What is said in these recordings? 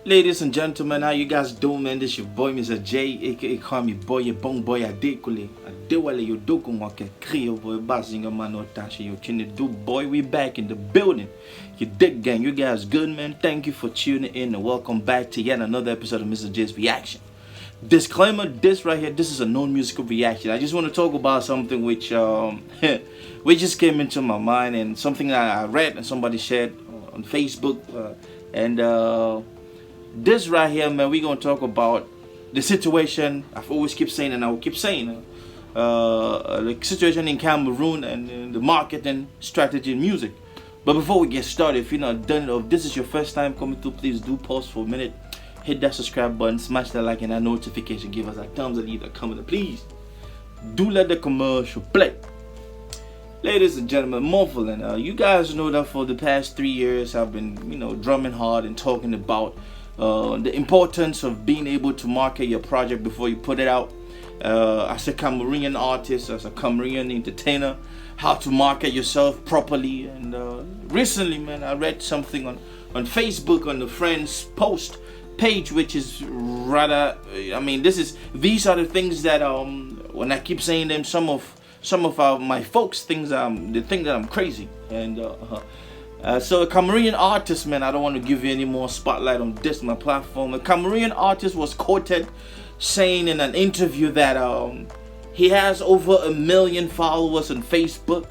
Ladies and gentlemen, how you guys doing, man? This your boy MisterJaay, aka call me boy, your bong boy, adekule. Adewale yo doku mwake kriyo boy, bazinga mano tashi yo chine do boy. We back in the building. You dig gang, you guys good, man? Thank you for tuning in and welcome back to yet another episode of MisterJaay's Reaction. Disclaimer, this right here, this is a non-musical reaction. I just want to talk about something which which just came into my mind, and something that I read and somebody shared on Facebook, this right here, man, we're gonna talk about the situation. I've always keep saying, and I will keep saying, the situation in Cameroon and the marketing strategy in music. But before we get started, if you're not done it, or if this is your first time coming through, please do pause for a minute, hit that subscribe button, smash that like and that notification, give us a thumbs up, leave a comment, please do let the commercial play. Ladies and gentlemen, Morphlin, you guys know that for the past 3 years I've been, drumming hard and talking about the importance of being able to market your project before you put it out. As a Cameroonian artist, as a Cameroonian entertainer, how to market yourself properly. And recently, man, I read something on Facebook on the friend's post page, which is rather, these are the things that when I keep saying them, some of my folks they think that I'm crazy. And so a Cameroonian artist, man, I don't want to give you any more spotlight on this my platform. A Cameroonian artist was quoted saying in an interview that he has over 1 million followers on Facebook,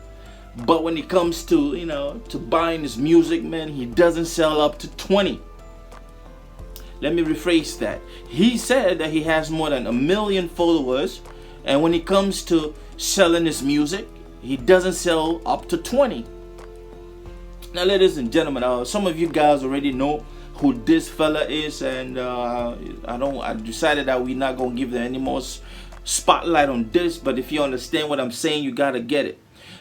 but when it comes to to buying his music, man, he doesn't sell up to 20. Let me rephrase that. He said that he has more than 1 million followers, and when it comes to selling his music, he doesn't sell up to 20. Now, ladies and gentlemen, some of you guys already know who this fella is, and I decided that we're not gonna give them any more spotlight on this. But if you understand what I'm saying, you gotta get it.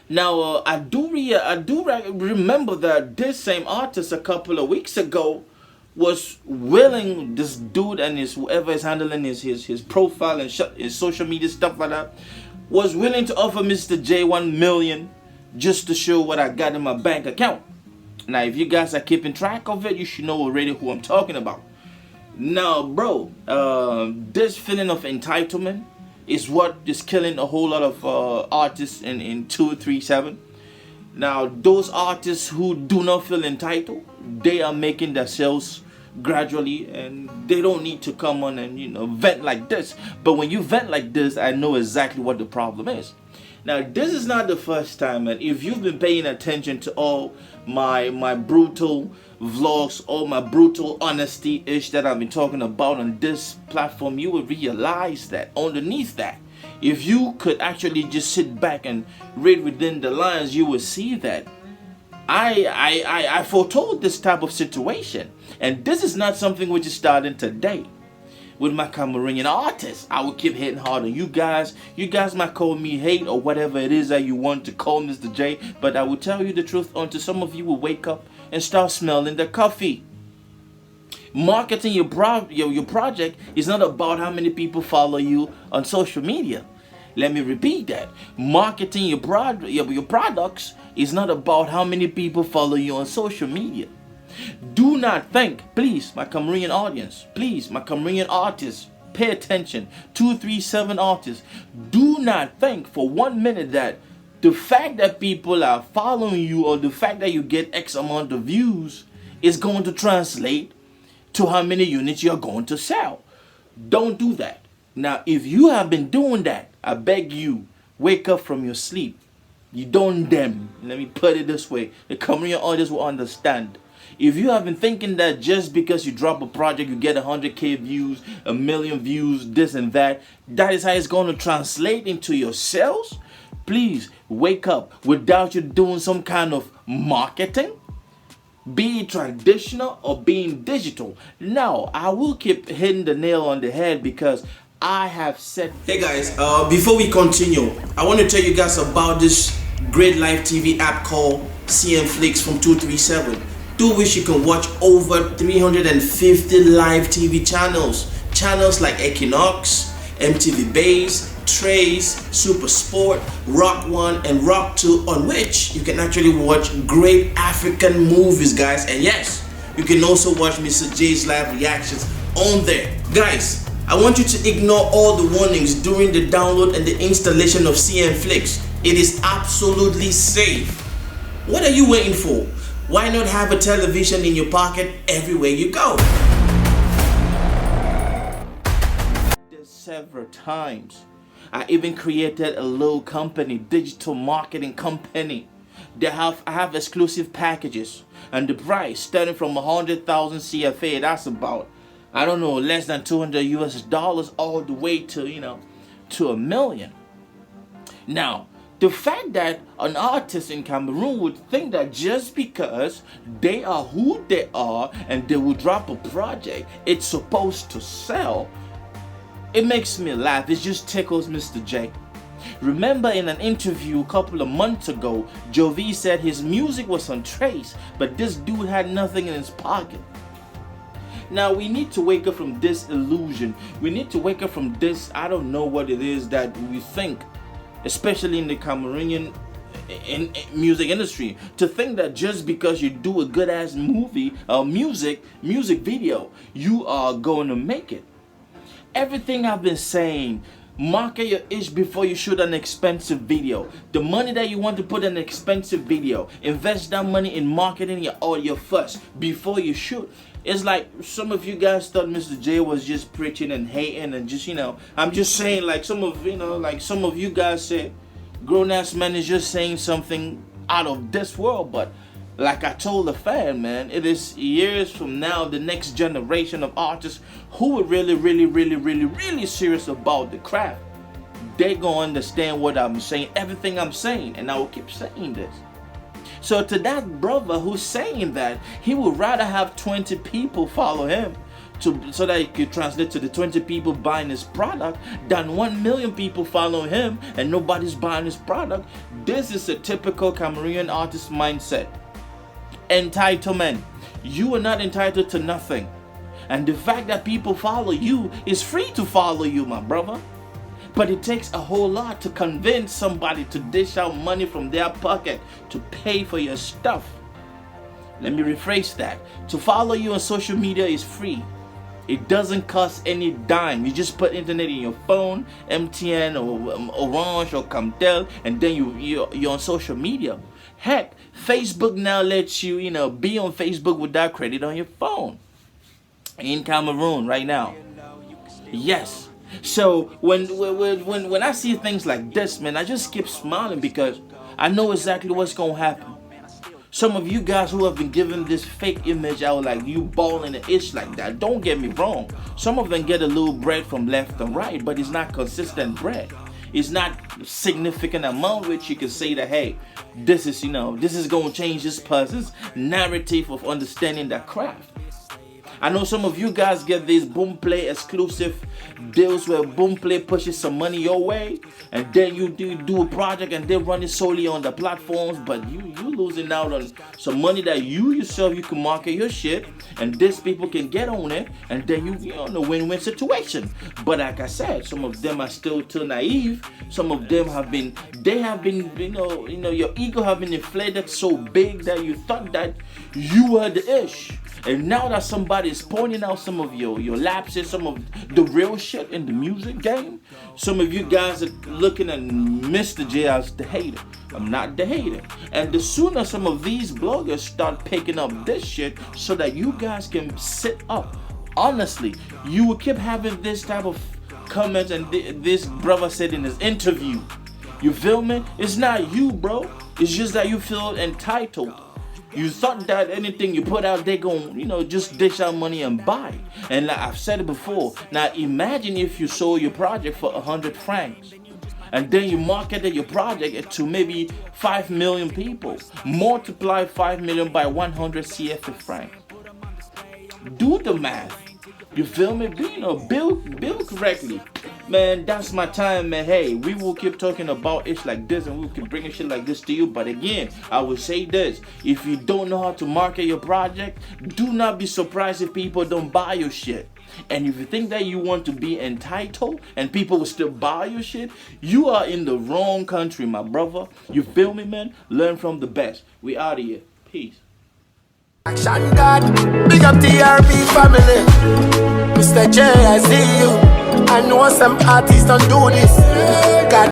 Now, I do remember that this same artist a couple of weeks ago was willing, this dude and his whoever is handling his profile and his social media stuff like that, was willing to offer MisterJaay 1 million just to show what I got in my bank account. Now, if you guys are keeping track of it, you should know already who I'm talking about. Now, bro, this feeling of entitlement is what is killing a whole lot of artists in 237. Now, those artists who do not feel entitled, they are making their sales gradually, and they don't need to come on and vent like this. But when you vent like this, I know exactly what the problem is. Now, this is not the first time, and if you've been paying attention to all my brutal vlogs, all my brutal honesty ish that I've been talking about on this platform, you will realize that underneath that, if you could actually just sit back and read within the lines, you will see that I foretold this type of situation, and this is not something which is starting today. With my Cameroonian artists, I will keep hitting hard on you guys. You guys might call me hate or whatever it is that you want to call MisterJaay, but I will tell you the truth until some of you will wake up and start smelling the coffee. Marketing your project is not about how many people follow you on social media. Let me repeat that. Marketing your products is not about how many people follow you on social media. Do not think, please, my Cameroonian audience, please, my Cameroonian artists, pay attention, 237 artists, do not think for 1 minute that the fact that people are following you or the fact that you get X amount of views is going to translate to how many units you're going to sell. Don't do that. Now, if you have been doing that, I beg you, wake up from your sleep. You don't them. Let me put it this way. The Cameroonian audience will understand. If you have been thinking that just because you drop a project, you get 100K views, 1 million views, this and that, that is how it's going to translate into your sales, please wake up without you doing some kind of marketing, be it traditional or being digital. Now, I will keep hitting the nail on the head because I have said. Hey guys, before we continue, I want to tell you guys about this great live TV app called CMFLIX from 237. through which you can watch over 350 live TV channels. Channels like Equinox, MTV Base, Trace, Super Sport, Rock 1 and Rock 2, on which you can actually watch great African movies, guys. And yes, You can also watch Mr. Jay's live reactions on there. Guys, I want you to ignore all the warnings during the download and the installation of CMFLIX. It is absolutely safe. What are you waiting for? Why not have a television in your pocket everywhere you go? Several times. I even created a little company, digital marketing company. I have exclusive packages, and the price starting from 100,000 CFA, that's about, I don't know, less than 200 US dollars, all the way to, to $1 million. Now, the fact that an artist in Cameroon would think that just because they are who they are and they will drop a project, it's supposed to sell, it makes me laugh. It just tickles Mr. J. Remember in an interview a couple of months ago, Jovi said his music was on Trace, but this dude had nothing in his pocket. Now we need to wake up from this illusion. We need to wake up from this, I don't know what it is that we think, especially in the Cameroonian music industry, to think that just because you do a good ass movie or music video, you are going to make it. Everything I've been saying, market your ish before you shoot an expensive video. The money that you want to put in an expensive video, invest that money in marketing your audio first before you shoot. It's like some of you guys thought Mr. J was just preaching and hating and just, I'm just saying, like some of you guys said, grown ass man is just saying something out of this world. But like I told the fan, man, it is years from now, the next generation of artists who are really serious about the craft. They're gonna understand what I'm saying, everything I'm saying, and I will keep saying this. So to that brother who's saying that he would rather have 20 people follow him so that it could translate to the 20 people buying his product than 1 million people follow him and nobody's buying his product, this is a typical Cameroonian artist mindset. Entitlement. You are not entitled to nothing, and the fact that people follow you is free to follow you, my brother. But it takes a whole lot to convince somebody to dish out money from their pocket to pay for your stuff. Let me rephrase that. To follow you on social media is free. It doesn't cost any dime. You just put internet in your phone, MTN or Orange or Comtel, and then you're on social media. Heck, Facebook now lets you, be on Facebook without credit on your phone. In Cameroon right now. Yes. So when I see things like this, man, I just keep smiling because I know exactly what's gonna happen. Some of you guys who have been given this fake image out like you balling the ish like that, don't get me wrong. Some of them get a little bread from left and right, but it's not consistent bread. It's not significant amount which you can say that, hey, this is going to change this person's narrative of understanding that craft. I know some of you guys get these Boomplay exclusive deals where Boomplay pushes some money your way, and then you do a project and they run it solely on the platforms, but you losing out on some money that you yourself you can market your shit, and these people can get on it, and then you're in a win-win situation. But like I said, some of them are still too naive. Some of them have been your ego have been inflated so big that you thought that you were the ish. And now that somebody is pointing out some of your lapses, some of the real shit in the music game, some of you guys are looking at Mr. J as the hater. I'm not the hater. And the sooner some of these bloggers start picking up this shit so that you guys can sit up, honestly, you will keep having this type of comments. And this brother said in his interview, you feel me? It's not you, bro. It's just that you feel entitled. You thought that anything you put out, they gon' just dish out money and buy. And like I've said it before, now imagine if you sold your project for 100 francs. And then you marketed your project to maybe 5 million people. Multiply 5 million by 100 CFA francs. Do the math. You feel me? Build correctly. Man, that's my time, man. Hey, we will keep talking about it like this and we'll keep bringing shit like this to you. But again, I will say this. If you don't know how to market your project, do not be surprised if people don't buy your shit. And if you think that you want to be entitled and people will still buy your shit, you are in the wrong country, my brother. You feel me, man? Learn from the best. We out of here. Peace. Action God, big up TRB family. MisterJaay, I see you. I know some artists don't do this. God.